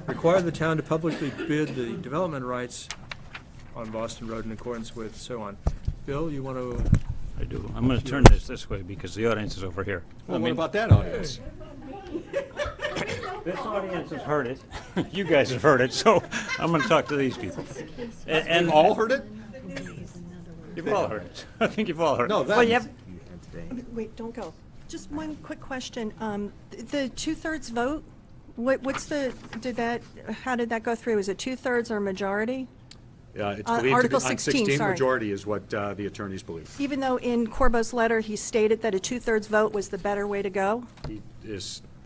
Require the town to publicly bid the development rights on Boston Road in accordance with so on. Bill, you want to? I do. I'm going to turn this way because the audience is over here. Well, what about that audience? This audience has heard it. You guys have heard it, so I'm going to talk to these people. And We've all heard it? you've all heard it. I think you've all heard No, it. that- Well, you have, Wait, don't go. Just one quick question. The two-thirds vote, how did that go through? Is it two-thirds or majority? It's Article believed to be, on 16, sorry. majority is what the attorneys believe. Even though in Corbo's letter, he stated that a two-thirds vote was the better way to go?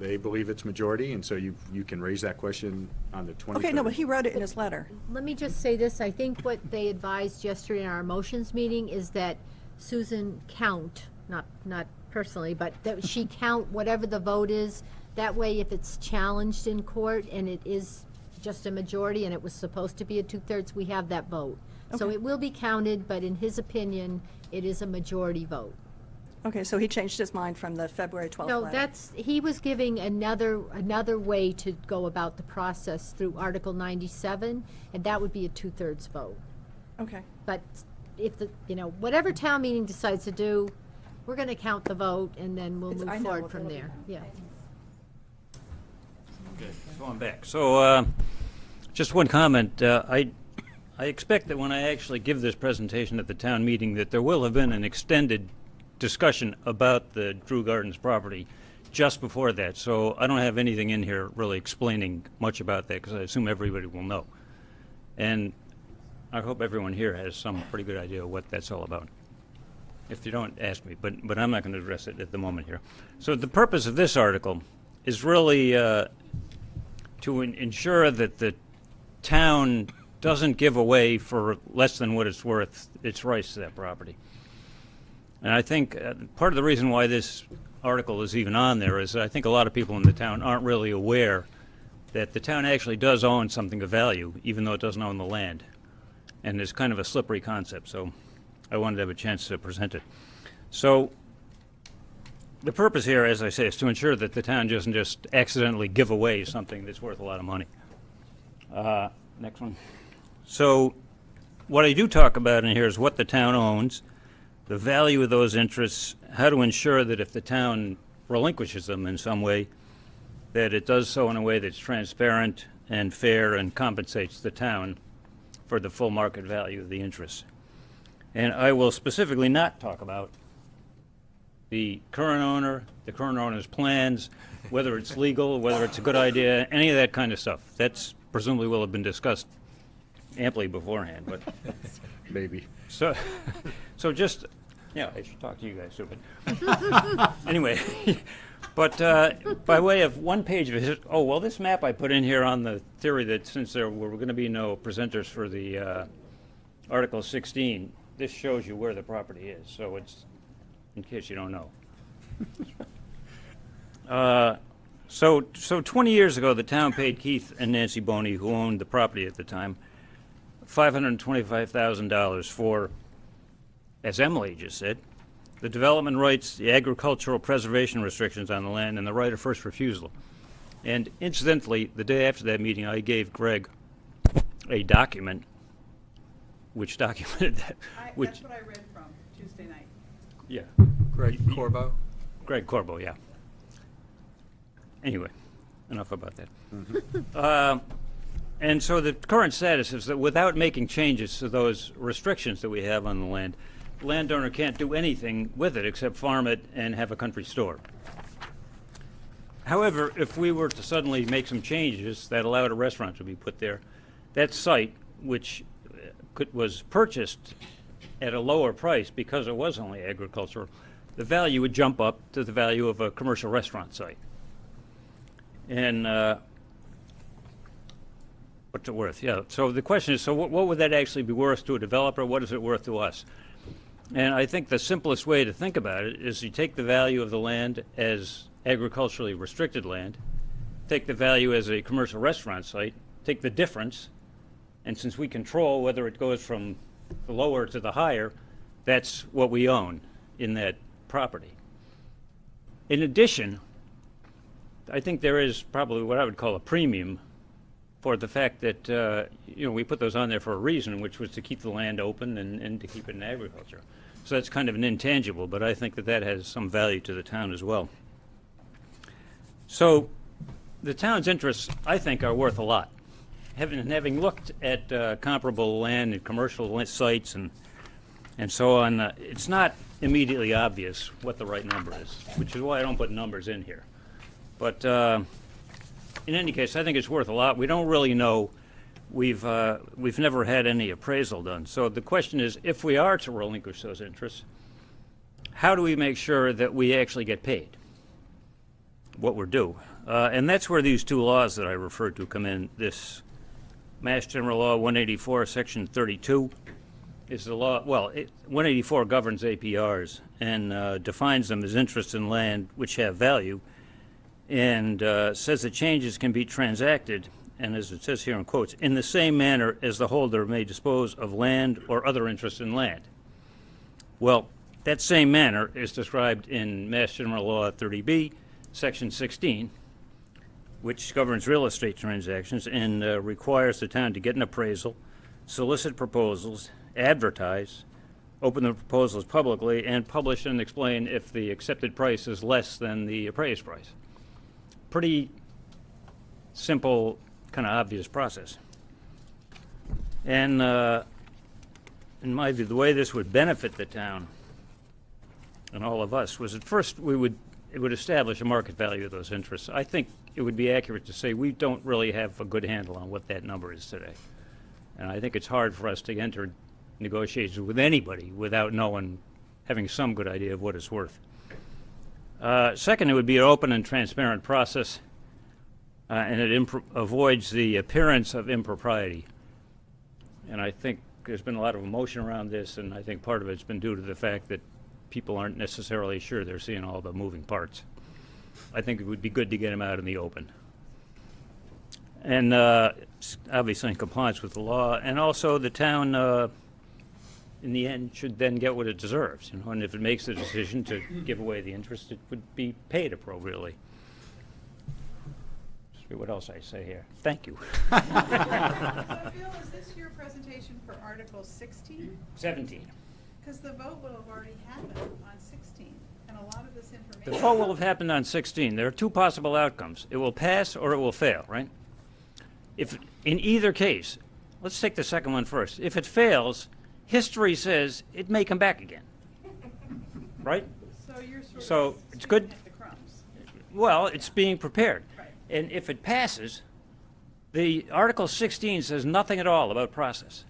They believe it's majority, and so you can raise that question on the 23rd. Okay, no, but he wrote it in his letter. Let me just say this, I think what they advised yesterday in our motions meeting is that Susan count, not personally, but that she count whatever the vote is. That way, if it's challenged in court and it is just a majority and it was supposed to be a two-thirds, we have that vote. So Okay. it will be counted, but in his opinion, it is a majority vote. Okay, so he changed his mind from the February 12th No, letter. he was giving another way to go about the process through Article 97, and that would be a two-thirds vote. Okay. But if whatever town meeting decides to do, we're gonna count the vote, and then we'll It's- move I know, forward from it'll be- there, yeah. okay, going back. So, just one comment. I expect that when I actually give this presentation at the town meeting, that there will have been an extended discussion about the Drew Gardens property just before that. So I don't have anything in here really explaining much about that because I assume everybody will know. And I hope everyone here has some pretty good idea of what that's all about. If you don't, ask me, but I'm not going to address it at the moment here. So the purpose of this article is really to ensure that the town doesn't give away for less than what it's worth its rights to that property. And I think part of the reason why this article is even on there is that I think a lot of people in the town aren't really aware that the town actually does own something of value, even though it doesn't own the land. And it's kind of a slippery concept, so I wanted to have a chance to present it. So the purpose here, as I say, is to ensure that the town doesn't just accidentally give away something that's worth a lot of money. Next one. So what I do talk about in here is what the town owns, the value of those interests, how to ensure that if the town relinquishes them in some way, that it does so in a way that's transparent and fair and compensates the town for the full market value of the interests. And I will specifically not talk about the current owner, the current owner's plans, whether it's legal, whether it's a good idea, any of that kind of stuff. That's presumably will have been discussed amply beforehand, but Maybe. so just, yeah, I should talk to you guys too, but anyway, but by way of one page of it, oh, well, this map I put in here on the theory that since there were going to be no presenters for the Article 16, this shows you where the property is, so it's, in case you don't know. So 20 years ago, the town paid Keith and Nancy Boney, who owned the property at the time, $525,000 for, as Emily just said, the development rights, the agricultural preservation restrictions on the land, and the right of first refusal. And incidentally, the day after that meeting, I gave Greg a document which documented that. That's what I read from Tuesday night. Yeah. Greg Corbo? Greg Corbo, yeah. Anyway, enough about that. And so the current status is that without making changes to those restrictions that we have on the land, the landowner can't do anything with it except farm it and have a country store. However, if we were to suddenly make some changes that allowed a restaurant to be put there, that site, which was purchased at a lower price because it was only agricultural, the value would jump up to the value of a commercial restaurant site. And what's it worth? Yeah. So the question is, so what would that actually be worth to a developer? What is it worth to us? And I think the simplest way to think about it is you take the value of the land as agriculturally restricted land, take the value as a commercial restaurant site, take the difference, and since we control whether it goes from the lower to the higher, that's what we own in that property. In addition, I think there is probably what I would call a premium for the fact that, we put those on there for a reason, which was to keep the land open and to keep it in agriculture. So that's kind of an intangible, but I think that that has some value to the town as well. So the town's interests, I think, are worth a lot. Having looked at comparable land and commercial sites and so on, it's not immediately obvious what the right number is, which is why I don't put numbers in here. But in any case, I think it's worth a lot. We don't really know. We've never had any appraisal done. So the question is, if we are to relinquish those interests, how do we make sure that we actually get paid what we're due? And that's where these two laws that I referred to come in. This Mass General Law 184, Section 32 is the law. Well, 184 governs APRs and defines them as interests in land which have value, and says that changes can be transacted, and as it says here in quotes, in the same manner as the holder may dispose of land or other interest in land. Well, that same manner is described in Mass General Law 30B, Section 16, which governs real estate transactions and requires the town to get an appraisal, solicit proposals, advertise, open the proposals publicly, and publish and explain if the accepted price is less than the appraised price. Pretty simple, kind of obvious process. And in my view, the way this would benefit the town and all of us was at first it would establish a market value of those interests. I think it would be accurate to say we don't really have a good handle on what that number is today. And I think it's hard for us to enter negotiations with anybody without having some good idea of what it's worth. Second, it would be an open and transparent process, and it avoids the appearance of impropriety. And I think there's been a lot of emotion around this, and I think part of it's been due to the fact that people aren't necessarily sure they're seeing all the moving parts. I think it would be good to get them out in the open. And obviously in compliance with the law, and also the town, in the end, should then get what it deserves. And if it makes the decision to give away the interest, it would be paid appropriately. Let's see what else I say here. Thank you. So Bill, is this your presentation for Article 16? 17. Because the vote will have already happened on 16, and a lot of this information. The vote will have happened on 16. There are two possible outcomes. It will pass or it will fail, right? If in either case, let's take the second one first. If it fails, history says it may come back again, right? So you're sort So of it's sniffing good. at the crumbs. Well, it's being prepared. Right. And if it passes, the Article 16 says nothing at all about process.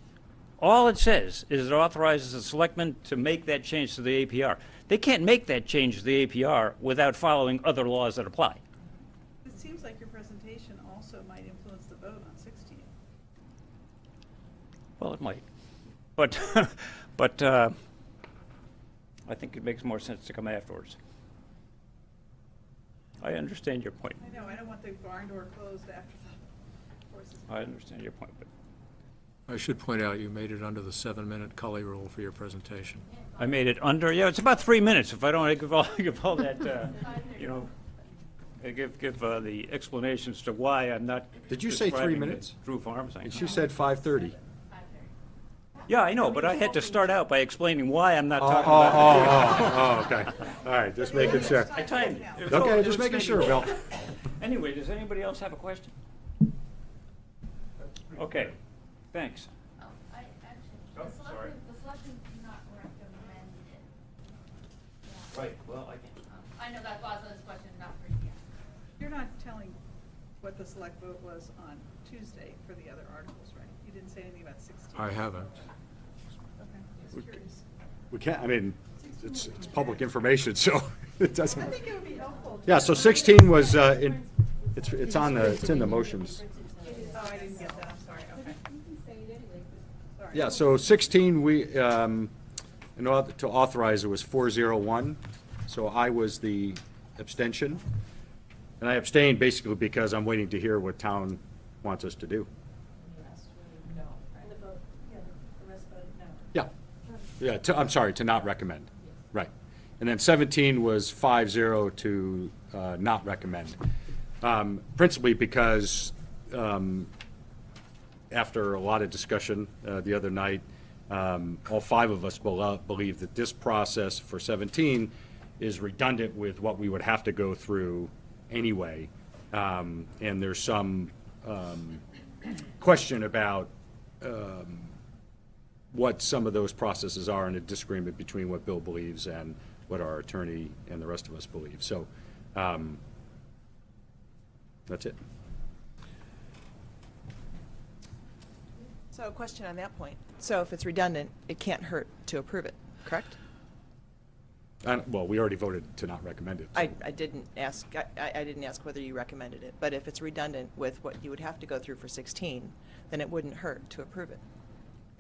All it says is it authorizes the selectmen to make that change to the APR. They can't make that change to the APR without following other laws that apply. It seems like your presentation also might influence the vote on 16. Well, it might. But, I think it makes more sense to come afterwards. I understand your point. I know, I don't want the barn door closed after the horses. I understand your point, but I should point out, you made it under the 7-minute Cully rule for your presentation. I made it under, it's about 3 minutes. If I don't give all that, give the explanations to why I'm not. Did you say 3 describing the minutes? Drew Farm thing. And she said 5:30. Yeah, I know, but I had to start out by explaining why I'm not talking about it. Okay. All right, just making sure. I timed it. Okay, just making sure, Bill. Anyway, does anybody else have a question? Okay, thanks. I actually, Oh, sorry. the selectmen do not recommend it. Right, well, I can. I know that was this question, not for you. You're not telling what the select vote was on Tuesday for the other articles, right? You didn't say anything about 16. I haven't. Okay, just curious. We can't, I mean, it's public information, so it doesn't. I think it would be helpful. to- Yeah, so 16 was, it's in the motions. Oh, I didn't get that, I'm sorry, okay. Sorry. Yeah, so 16, in order to authorize, it was 401, so I was the abstention. And I abstained basically because I'm waiting to hear what town wants us to do. Yeah, yeah, I'm sorry, to not recommend, right. And then 17 was 5-0 to not recommend. Principally because after a lot of discussion the other night, all 5 of us believe that this process for 17 is redundant with what we would have to go through anyway. And there's some question about what some of those processes are, and a disagreement between what Bill believes and what our attorney and the rest of us believe. So that's it. So a question on that point. So if it's redundant, it can't hurt to approve it, correct? Well, we already voted to not recommend it. So. I didn't ask, I didn't ask whether you recommended it, but if it's redundant with what you would have to go through for 16, then it wouldn't hurt to approve it.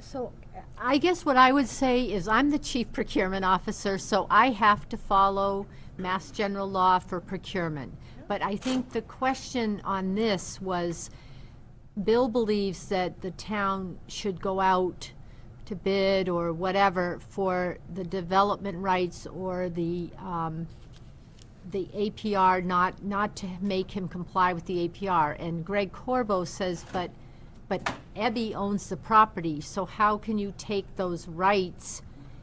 So I guess what I would say is I'm the chief procurement officer, so I have to follow Mass General Law for procurement. But I think the question on this was, Bill believes that the town should go out to bid or whatever for the development rights or the APR, not to make him comply with the APR. And Greg Corbo says, but Ebby owns the property, so how can you take those rights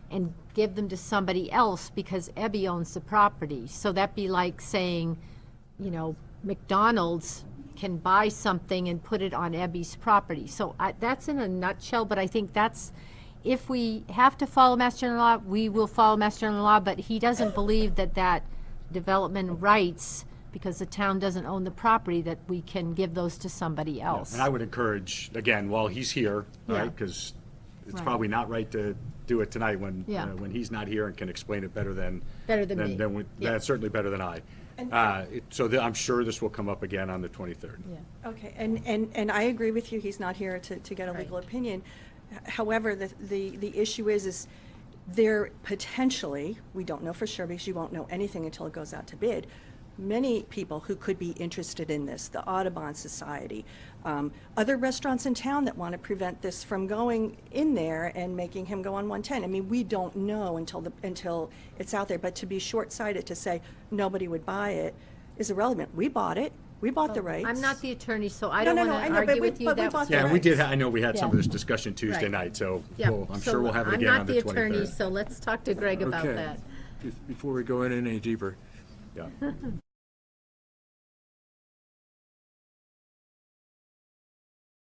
and give them to somebody else because Ebby owns the property? So that'd be like saying, you know, McDonald's can buy something and put it on Ebby's property. So that's in a nutshell, but I think that's, if we have to follow Mass General Law, we will follow Mass General Law, but he doesn't believe that development rights, because the town doesn't own the property, that we can give those to somebody else. And I would encourage, again, while he's here, Yeah. right, because it's Right. probably not right to do it tonight Yeah. when he's not here and can explain it better than. Better than me. Yeah. That's certainly better than I. And- I'm sure this will come up again on the 23rd. Yeah. Okay, and I agree with you, he's not here to get a legal opinion. However, the issue is there potentially, we don't know for sure because you won't know anything until it goes out to bid, many people who could be interested in this, the Audubon Society, other restaurants in town that want to prevent this from going in there and making him go on 110. I mean, we don't know until it's out there, but to be short-sighted to say nobody would buy it is irrelevant. We bought it, we bought the rights. I'm not the attorney, so I No, don't no, want I to know, but argue we- with you. but we That bought was- the Yeah, and we did, I know we had some of Yeah. this discussion Tuesday Right. night, so Yeah, I'm so sure we'll have it again on the 23rd. I'm not the attorney, so let's talk to Greg about Okay. that. Before we go in any deeper, Yeah.